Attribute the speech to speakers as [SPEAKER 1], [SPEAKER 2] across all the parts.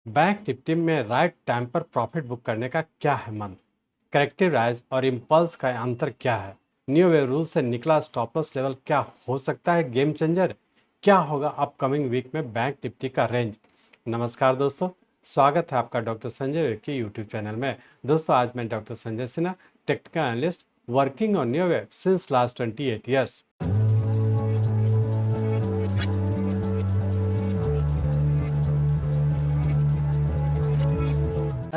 [SPEAKER 1] Bank Nifty में right time पर profit book करने का क्या है मंत्र? करेक्टिव राइज और इम्पल्स का अंतर क्या है? न्यू वे रूल से निकला स्टॉप लॉस लेवल क्या हो सकता है गेम चेंजर? क्या होगा अपकमिंग वीक में बैंक निफ्टी का रेंज? नमस्कार दोस्तों, स्वागत है आपका डॉक्टर संजय के यूट्यूब चैनल में। दोस्तों, आज मैं doctor Sanjay Sinha, technical analyst working on new way since last 28 years.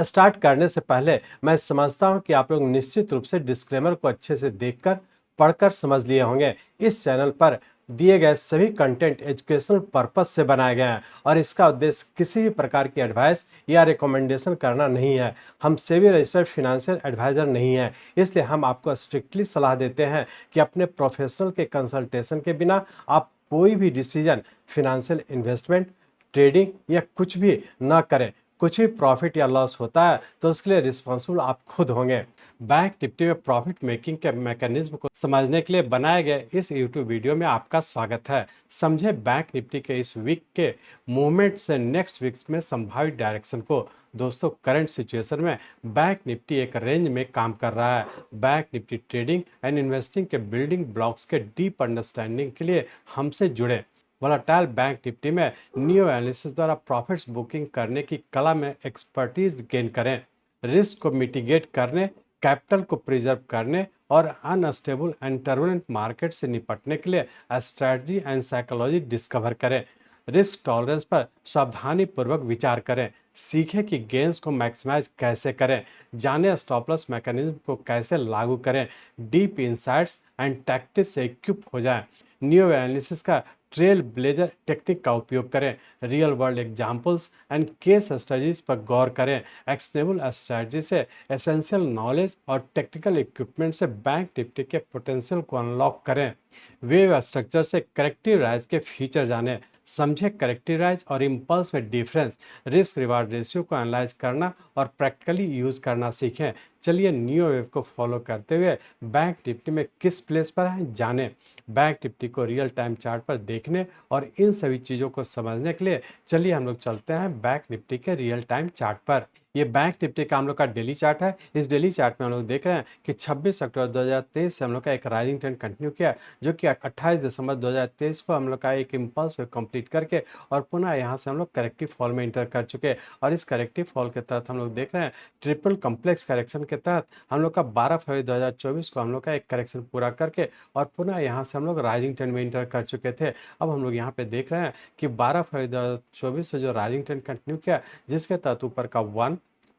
[SPEAKER 1] Start करने से पहले मैं समझता हूं कि आप लोग निश्चित रूप से डिस्क्लेमर को अच्छे से देखकर पढ़कर समझ लिए होंगे। इस चैनल पर दिए गए सभी कंटेंट एजुकेशनल पर्पस से बनाए गए हैं और इसका उद्देश्य किसी भी प्रकार की एडवाइस या रिकमेंडेशन करना नहीं है। हम सेबी रजिस्टर्ड फिनेंशियल एडवाइजर नहीं है, इसलिए हम आपको स्ट्रिक्टली सलाह देते हैं कि अपने प्रोफेशनल के कंसल्टेशन के बिना आप कोई भी डिसीजन, फिनेंशियल इन्वेस्टमेंट, ट्रेडिंग या कुछ भी ना करें। कुछ भी प्रॉफिट या लॉस होता है तो उसके लिए रिस्पॉन्सिबल आप खुद होंगे। बैंक निफ्टी में प्रॉफिट मेकिंग के मैकेनिज्म को समझने के लिए बनाए गए इस यूट्यूब वीडियो में आपका स्वागत है। समझे बैंक निफ्टी के इस वीक के मूवमेंट से नेक्स्ट वीक में संभावित डायरेक्शन को। दोस्तों, करंट सिचुएशन में बैंक निफ्टी एक रेंज में काम कर रहा है। Bank Nifty trading and investing के बिल्डिंग ब्लॉक्स के डीप अंडरस्टैंडिंग के लिए हमसे जुड़े। वोलाटाइल बैंक निफ्टी में न्यू एनालिसिस द्वारा प्रॉफिट्स बुकिंग करने की कला में एक्सपर्टीज गेन करें। रिस्क को मिटिगेट करने, कैपिटल को प्रिजर्व करने और अनस्टेबल एंड टर्बुलेंट मार्केट से निपटने के लिए स्ट्रैटेजी एंड साइकोलॉजी डिस्कवर करें। रिस्क टॉलरेंस पर सावधानी पूर्वक विचार करें। सीखें कि गेंस को मैक्सिमाइज कैसे करें। जाने स्टॉप लॉस मैकेनिज्म को कैसे लागू करें। डीप इंसाइट्स एंड टैक्टिक्स से इक्विप हो जाएं। न्यू एनालिसिस का ट्रेल ब्लेजर टेक्निक का उपयोग करें। Real world examples and case studies पर गौर करें। एक्शनेबल स्ट्रैटेजी से एसेंशियल नॉलेज और टेक्निकल इक्विपमेंट से बैंक निफ्टी के पोटेंशियल को अनलॉक करें। वेव स्ट्रक्चर से करेक्टिव राइज के फीचर जानें। समझे करेक्टिव राइज और इम्पल्स में डिफरेंस। रिस्क रिवार्ड रेशियो को एनालाइज करना और प्रैक्टिकली यूज करना सीखें। चलिए न्यू वेव को फॉलो करते हुए बैंक निफ्टी में किस प्लेस पर है जानें। बैंक निफ्टी को रियल टाइम चार्ट पर देखने और इन सभी चीज़ों को समझने के लिए चलिए हम लोग चलते हैं बैंक निफ्टी के रियल टाइम चार्ट पर। ये बैंक निफ्टी का हम लोग का डेली चार्ट है। इस डेली चार्ट में हम लोग देख रहे हैं कि 26 अक्टूबर 2023 से हम लोग का एक राइजिंग ट्रेंड कंटिन्यू किया, जो कि 28 दिसंबर 2023 को हम लोग का एक इम्पल्स पे कंप्लीट करके और पुनः यहाँ से हम लोग करेक्टिव फॉल में इंटर कर चुके हैं। और इस करेक्टिव फॉल के तहत हम लोग देख रहे हैं ट्रिपल कम्प्लेक्स करेक्शन के तहत हम लोग का 12 फरवरी 2024 को हम लोग का एक करेक्शन पूरा करके और पुनः यहाँ से हम लोग राइजिंग ट्रेंड में इंटर कर चुके थे। अब हम लोग यहाँ पे देख रहे हैं कि 12 फरवरी 2024 से जो राइजिंग ट्रेंड कंटिन्यू किया, जिसके तहत ऊपर का 1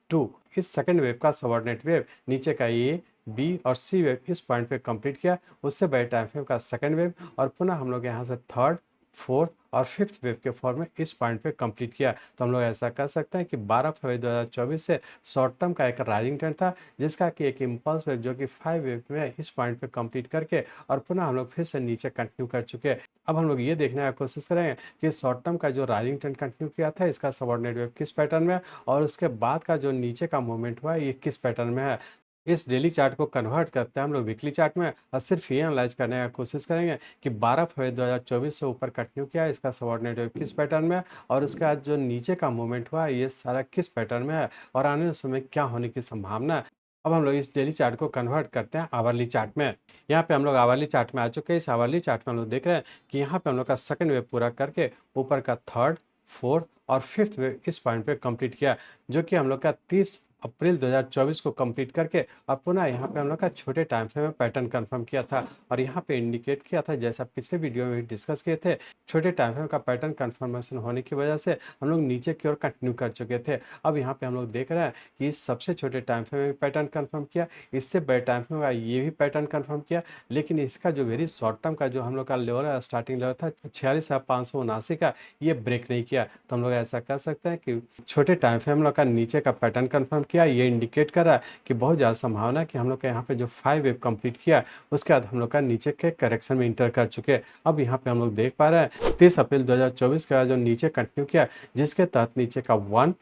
[SPEAKER 1] 2 इस सेकेंड वेव का सबऑर्डिनेट वेव, नीचे का ए बी और सी वेव इस पॉइंट पे कंप्लीट किया। उससे बड़े टाइम फ्रेम का सेकेंड वेव और पुनः हम लोग यहाँ से थर्ड, फोर्थ और फिफ्थ वेव के फॉर्म में इस पॉइंट पे कंप्लीट किया। तो हम लोग ऐसा कर सकते हैं कि 12 फरवरी 2024 से शॉर्ट टर्म का एक राइजिंग ट्रेंड था, जिसका कि एक इम्पल्स वेव जो कि 5 वेव में इस पॉइंट पे कंप्लीट करके और पुनः हम लोग फिर से नीचे कंटिन्यू कर चुके हैं। अब हम लोग ये देखने की कोशिश करेंगे कि शॉर्ट टर्म का जो राइजिंग ट्रेंड कंटिन्यू किया था, इसका सबऑर्डिनेट वेव किस पैटर्न में है और उसके बाद का जो नीचे का मूवमेंट हुआ है ये किस पैटर्न में है। इस डेली चार्ट को कन्वर्ट करते हैं हम लोग वीकली चार्ट में और सिर्फ ये एनालाइज करने की कोशिश करेंगे कि 12 फरवरी 2024 से ऊपर कंटिन्यू किया है, इसका सबऑर्डिनेट वेव किस पैटर्न में है और उसके बाद जो नीचे का मूवमेंट हुआ है ये सारा किस पैटर्न में है और आने वाले समय क्या होने की संभावना है। अब हम लोग इस डेली चार्ट को कन्वर्ट करते हैं आवरली चार्ट में। यहाँ पे हम लोग आवरली चार्ट में आ चुके हैं। इस आवरली चार्ट में हम लोग देख रहे हैं कि यहाँ पे हम लोग का सेकंड वेव पूरा करके ऊपर का थर्ड, फोर्थ और फिफ्थ वेव इस पॉइंट पे कंप्लीट किया, जो कि हम लोग का 30 अप्रैल 2024 को कंप्लीट करके और पुनः यहाँ पे हम लोग का छोटे टाइम फ्रेम में पैटर्न कंफर्म किया था और यहाँ पे इंडिकेट किया था, जैसा पिछले वीडियो में भी डिस्कस किए थे, छोटे टाइम फ्रेम का पैटर्न कंफर्मेशन होने की वजह से हम लोग नीचे की ओर कंटिन्यू कर चुके थे। अब यहाँ पे हम लोग देख रहे हैं कि इस सबसे छोटे टाइम फ्रेम में पैटर्न कंफर्म किया, इससे बड़े टाइम फ्रेम का ये भी पैटर्न कंफर्म किया, लेकिन इसका जो वेरी शॉर्ट टर्म का जो हम लोग का लेवल है, स्टार्टिंग लेवल था 46,579 का, ये ब्रेक नहीं किया। तो हम लोग ऐसा कर सकते हैं कि छोटे टाइम फ्रेम हम लोग का नीचे का पैटर्न कंफर्म किया, ये इंडिकेट कर रहा है कि बहुत ज़्यादा संभावना है कि हम लोग का यहाँ पे जो 5 वेव कंप्लीट किया उसके बाद हम लोग का नीचे के करेक्शन में इंटर कर चुके हैं। अब यहाँ पे हम लोग देख पा रहे हैं 30 अप्रैल 2024 के बाद जो नीचे कंटिन्यू किया, जिसके तहत नीचे का 1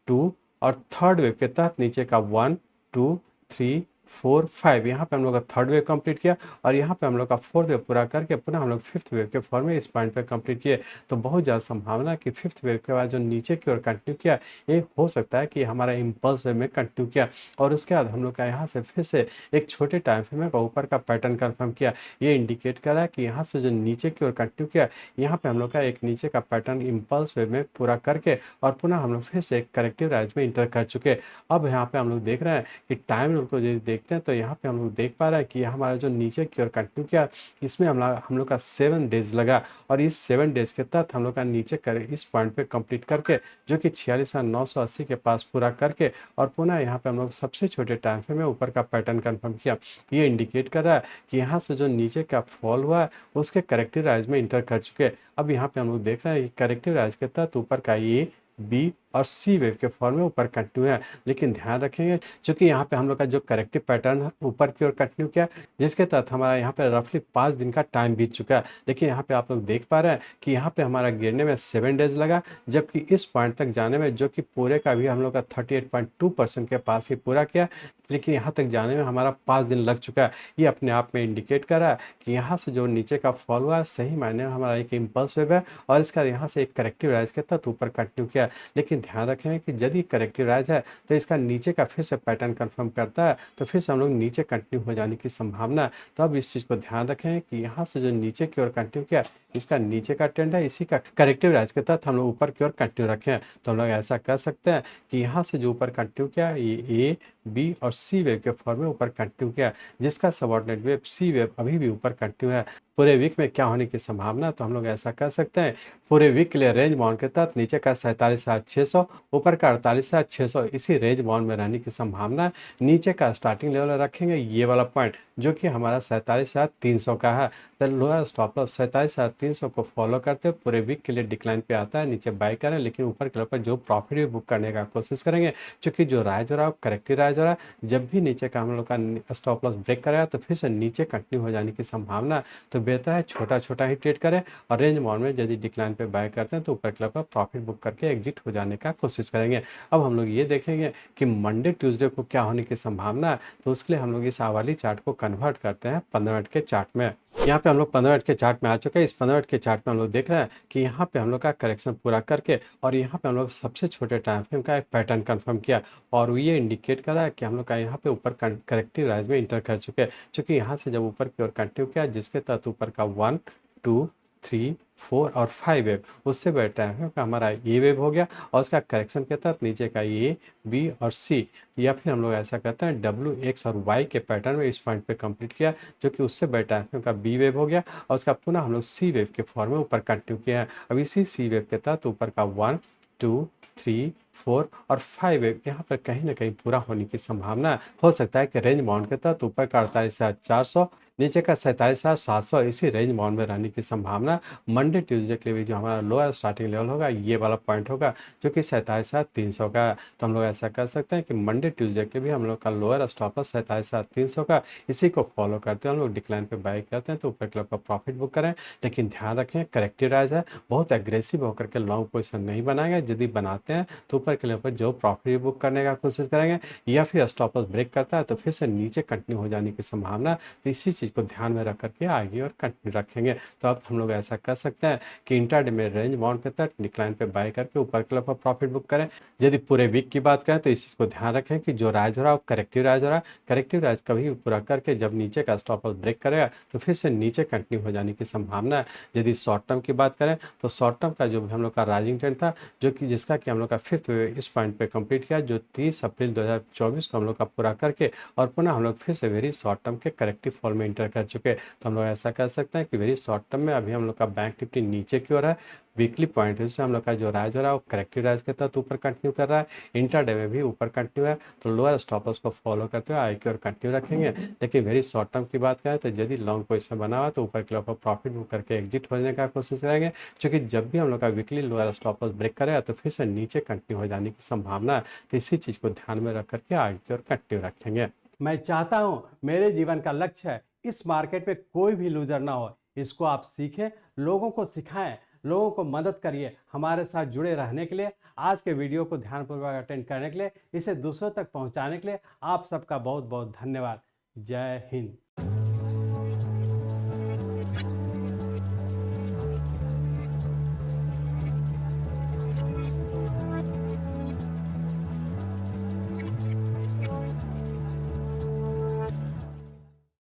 [SPEAKER 1] 2 और थर्ड वेव के तहत नीचे का 1 2 3 4 5 यहाँ पे हम लोग का थर्ड वेव कंप्लीट किया और यहाँ पे हम लोग का फोर्थ वेव पूरा करके पुनः हम लोग फिफ्थ वेव के फॉर्म में इस पॉइंट पे कंप्लीट किए। तो बहुत ज़्यादा संभावना है कि फिफ्थ वेव के बाद जो नीचे की ओर कंटिन्यू किया, ये हो सकता है कि हमारा इम्पल्स वेव में कंटिन्यू किया और उसके बाद हम लोग का यहाँ से फिर से एक छोटे टाइम फ्रेम में ऊपर का पैटर्न कंफर्म किया। ये इंडिकेट कर रहा है कि यहाँ से जो नीचे की ओर कंटिन्यू किया, यहाँ पे हम लोग का एक नीचे का पैटर्न इम्पल्स वेव में पूरा करके और पुनः हम लोग फिर से एक करेक्टिव राइज में इंटर कर चुके। अब यहाँ पे हम लोग देख रहे हैं कि टाइम रूल को यदि देखते हैं तो यहाँ पे हम लोग देख पा रहे हैं कि हमारा जो नीचे की ओर कंटिन्यू किया, इसमें हम लोग का 7 डेज लगा और इस 7 डेज के तहत हम लोग का नीचे कर इस पॉइंट पे कंप्लीट करके जो कि 46,980 के पास पूरा करके और पुनः यहाँ पे हम लोग सबसे छोटे टाइम फ्रेम में ऊपर का पैटर्न कंफर्म किया। ये इंडिकेट कर रहा है कि यहाँ से जो नीचे का फॉल हुआ है उसके करेक्टिव राइज में इंटर कर चुके। अब यहाँ पे हम लोग देख रहे हैं कि करेक्टिव राइज के तहत ऊपर का ये बी और सी वेव के फॉर्म में ऊपर कंटिन्यू है। लेकिन ध्यान रखेंगे क्योंकि यहाँ पे हम लोग का जो करेक्टिव पैटर्न है ऊपर की ओर कंटिन्यू किया, जिसके तहत हमारा यहाँ पे रफली 5 दिन का टाइम बीत चुका है। देखिए यहाँ पे आप लोग देख पा रहे हैं कि यहाँ पे हमारा गिरने में 7 डेज लगा, जबकि इस पॉइंट तक जाने में जो कि पूरे का भी हम लोग का 38.2% के पास ही पूरा किया, लेकिन यहाँ तक जाने में हमारा 5 दिन लग चुका है। ये अपने आप में इंडिकेट कर रहा है कि यहाँ से जो नीचे का फॉल हुआ है सही मायने में हमारा एक इम्पल्स वेव है और इसका यहाँ से एक करेक्टिव राइज के तहत ऊपर कंटिन्यू किया। लेकिन ध्यान रखें कि यदि करेक्टिव राइज है तो इसका नीचे का फिर से पैटर्न कंफर्म करता है तो फिर से हम लोग नीचे कंटिन्यू हो जाने की संभावना है। तो अब इस चीज़ को ध्यान रखें कि यहाँ से जो नीचे की ओर कंटिन्यू किया, इसका नीचे का ट्रेंड है, इसी का करेक्टिव राइज के तहत हम लोग ऊपर की ओर कंटिन्यू रखें। तो हम लोग ऐसा कर सकते हैं कि यहाँ से जो ऊपर कंटिन्यू किया, ये ए बी और सी वेव के फॉर्म में ऊपर कंटिन्यू किया, जिसका सबऑर्डिनेट वेव सी वेव अभी भी ऊपर कंटिन्यू है। पूरे वीक में क्या होने की संभावना, तो हम लोग ऐसा कर सकते हैं पूरे वीक के लिए रेंज बाउंड के तहत नीचे का 47,600, ऊपर का 48,600 इसी रेंज बाउंड में रहने की संभावना है। नीचे का स्टार्टिंग लेवल रखेंगे ये वाला पॉइंट जो कि हमारा 47,300 का है। तो लोअर स्टॉप लॉस 47,300 को फॉलो करते हुए पूरे वीक के लिए डिक्लाइन पे आता है, नीचे बाय करें, लेकिन ऊपर के लेवल पर जो प्रॉफिट भी बुक करने का कोशिश करेंगे, क्योंकि जो राइज हो रहा है करेक्टिव राइज हो रहा है। जब भी नीचे का हम लोग का स्टॉप लॉस ब्रेक करेगा तो फिर से नीचे कंटिन्यू हो जाने की संभावना। तो बेहतर है छोटा छोटा ही ट्रेड करें और रेंज बाउंड में यदि डिक्लाइन पे बाय करते हैं तो ऊपर के लेवल पर प्रॉफिट बुक करके एग्जिट हो जाने का कोशिश करेंगे। अब हम लोग ये देखेंगे कि मंडे ट्यूसडे को क्या होने की संभावना है। तो उसके लिए हम लोग इस आवाली चार्ट को कन्वर्ट करते हैं 15 मिनट के चार्ट में। यहाँ पे हम लोग 15 मिनट के चार्ट में आ चुके हैं। इस 15 मिनट के चार्ट में हम लोग देख रहे हैं कि यहाँ पे हम लोग का करेक्शन पूरा करके और यहाँ पे हम लोग सबसे छोटे टाइम फ्रेम का एक पैटर्न कंफर्म किया और ये इंडिकेट कर रहा है कि हम लोग का यहाँ पे ऊपर करेक्टिव राइज में इंटर कर चुके हैं, क्योंकि यहाँ से जब ऊपर की ओर कंटिन्यू किया, जिसके तहत ऊपर का 1 2 3 4 और 5 वेव, उससे बड़ा टाइम है हमारा ये वेव हो गया और उसका करेक्शन के तहत नीचे का ए बी और सी, या फिर हम लोग ऐसा करते हैं डब्ल्यू एक्स और वाई के पैटर्न में इस पॉइंट पे कंप्लीट किया, जो कि उससे बड़ा टाइम का बी वेव हो गया और उसका पुनः हम लोग सी वेव के फॉर्म में ऊपर कंटिन्यू किया है। अब इसी सी वेव के तहत ऊपर का 1 2 3 4 और 5 वेव यहाँ पर कहीं ना कहीं पूरा होने की संभावना हो सकता है कि रेंज बाउंड के तहत ऊपर का 48,400, नीचे का 47,700 इसी रेंज बाउंड में रहने की संभावना। मंडे ट्यूसडे के लिए भी जो हमारा लोअर स्टार्टिंग लेवल होगा ये वाला पॉइंट होगा जो कि 47,300 का है। तो हम लोग ऐसा कर सकते हैं कि मंडे ट्यूसडे के भी हम लोग का लोअर स्टॉप लॉस 47,300 का, इसी को फॉलो करते हैं हम लोग डिक्लाइन पे बाय करते हैं तो ऊपर के लेवल पर प्रॉफिट बुक करें। लेकिन ध्यान रखें करेक्टिव राइज है, बहुत एग्रेसिव होकर के लॉन्ग पोजिशन नहीं बनाएंगे। यदि बनाते हैं तो ऊपर के लेवल पर जो प्रॉफिट बुक करने का कोशिश करेंगे या फिर स्टॉप लॉस ब्रेक करता है तो फिर से नीचे कंटिन्यू हो जाने की संभावना। तो इसी चीज़ को ध्यान में रख करके आगे और कंटिन्यू रखेंगे। तो अब हम लोग ऐसा कर सकते हैं कि इंट्राडे में रेंज बाउंड के तहत डिक्लाइन पे बाय करके ऊपर के लेवल पर प्रॉफिट बुक करें। यदि पूरे वीक की बात करें तो इस चीज़ को ध्यान रखें कि जो राइज हो रहा है करेक्टिव राइज हो रहा है, करेक्टिव राइज कभी भी पूरा करके जब नीचे का स्टॉप लॉस ब्रेक करेगा तो फिर से नीचे कंटिन्यू हो जाने की संभावना है। यदि शॉर्ट टर्म की बात करें तो शॉर्ट टर्म का जो हम लोग का राइजिंग ट्रेंड था, जो कि जिसका कि हम लोग का फिफ्थ वेव इस पॉइंट पे कंप्लीट किया, जो 30 अप्रैल 2024 को हम लोग का पूरा करके और पुनः हम लोग फिर से वेरी शॉर्ट टर्म के करेक्टिव फॉल में इंटर कर चुके। तो हम लोग ऐसा कर सकते हैं कि वेरी शॉर्ट टर्म में अभी हम लोग का बैंक निफ्टी नीचे की ओर है, वीकली पॉइंट से हम लोग का जो राइज हो रहा है वो करेक्टिव राइज के तहत ऊपर कंटिन्यू कर रहा है, इंटरडे में भी ऊपर कंटिन्यू है। तो लोअर स्टॉप लॉस को फॉलो करते हुए आई की ओर कंटिन्यू रखेंगे। लेकिन वेरी शॉर्ट टर्म की बात करें तो यदि लॉन्ग पोजिशन बना हुआ तो ऊपर के लेवल पर प्रॉफिट बुक करके एग्जिट होने का कोशिश करेंगे, क्योंकि जब भी हम लोग का weekly lower stop loss break करेगा तो फिर से नीचे कंटिन्यू हो जाने की संभावना है। तो इसी चीज़ को ध्यान में रख करके आगे की ओर कंटिन्यू रखेंगे।
[SPEAKER 2] मैं चाहता हूं मेरे जीवन का लक्ष्य है इस मार्केट में कोई भी लूजर ना हो। इसको आप सीखें, लोगों को सिखाएं, लोगों को मदद करिए हमारे साथ जुड़े रहने के लिए। आज के वीडियो को ध्यानपूर्वक अटेंड करने के लिए, इसे दूसरों तक पहुंचाने के लिए आप सबका बहुत बहुत धन्यवाद। जय हिंद।